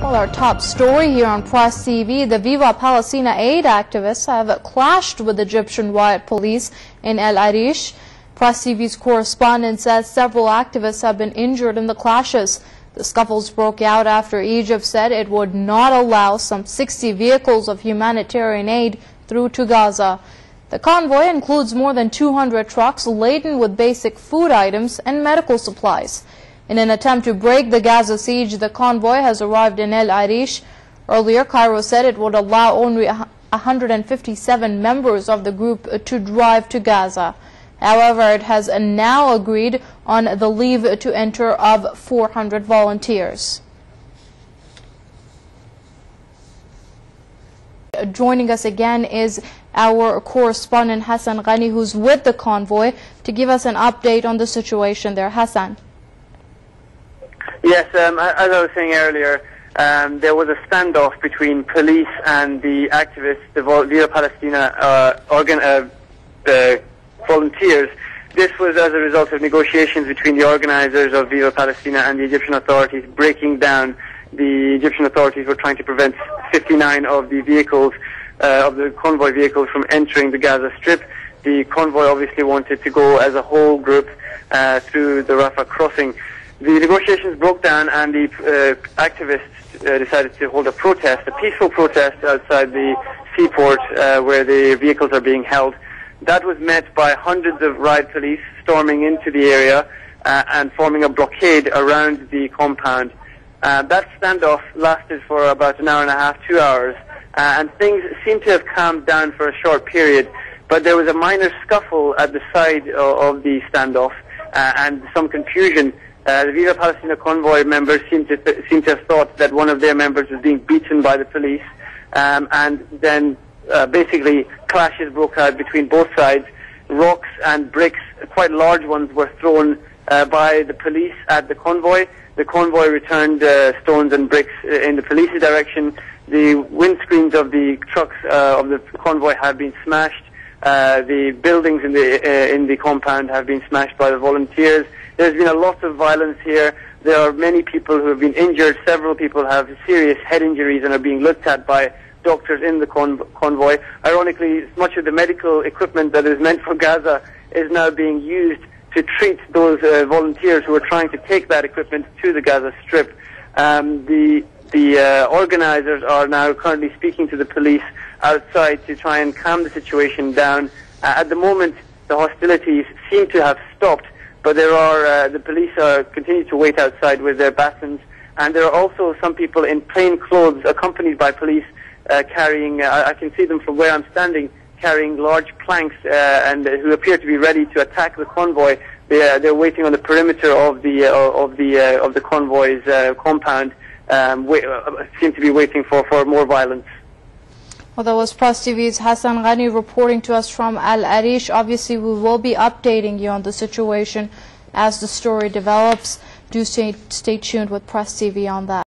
Well, our top story here on Press TV, the Viva Palestina aid activists have clashed with Egyptian riot police in El-Arish. Press TV's correspondent says several activists have been injured in the clashes. The scuffles broke out after Egypt said it would not allow some 60 vehicles of humanitarian aid through to Gaza. The convoy includes more than 200 trucks laden with basic food items and medical supplies. In an attempt to break the Gaza siege, the convoy has arrived in El-Arish. Earlier, Cairo said it would allow only 157 members of the group to drive to Gaza. However, it has now agreed on the leave to enter of 400 volunteers. Joining us again is our correspondent Hassan Ghani, who's with the convoy, to give us an update on the situation there. Hassan. Yes, as I was saying earlier, there was a standoff between police and the activists, the Viva Palestina volunteers. This was as a result of negotiations between the organizers of Viva Palestina and the Egyptian authorities breaking down. The Egyptian authorities were trying to prevent 59 of the vehicles, of the convoy vehicles, from entering the Gaza Strip. The convoy obviously wanted to go as a whole group through the Rafah crossing. The negotiations broke down and the activists decided to hold a protest, a peaceful protest outside the seaport where the vehicles are being held. That was met by hundreds of riot police storming into the area and forming a blockade around the compound. That standoff lasted for about an hour and a half, 2 hours, and things seemed to have calmed down for a short period, but there was a minor scuffle at the side of the standoff and some confusion. The Viva Palestina Convoy members seem to have thought that one of their members was being beaten by the police, and then basically clashes broke out between both sides. Rocks and bricks, quite large ones, were thrown by the police at the convoy. The convoy returned stones and bricks in the police's direction. The windscreens of the trucks of the convoy have been smashed. The buildings in the compound have been smashed by the volunteers. There's been a lot of violence here. There are many people who have been injured. Several people have serious head injuries and are being looked at by doctors in the convoy. Ironically, much of the medical equipment that is meant for Gaza is now being used to treat those volunteers who are trying to take that equipment to the Gaza Strip. The organizers are now currently speaking to the police outside to try and calm the situation down. At the moment, the hostilities seem to have stopped, but there are the police continue to wait outside with their batons, and there are also some people in plain clothes accompanied by police carrying, I can see them from where I'm standing, carrying large planks and who appear to be ready to attack the convoy. They're waiting on the perimeter of the convoy's compound, seem to be waiting for more violence. Well, that was Press TV's Hassan Ghani reporting to us from El-Arish. Obviously, we will be updating you on the situation as the story develops. Do stay tuned with Press TV on that.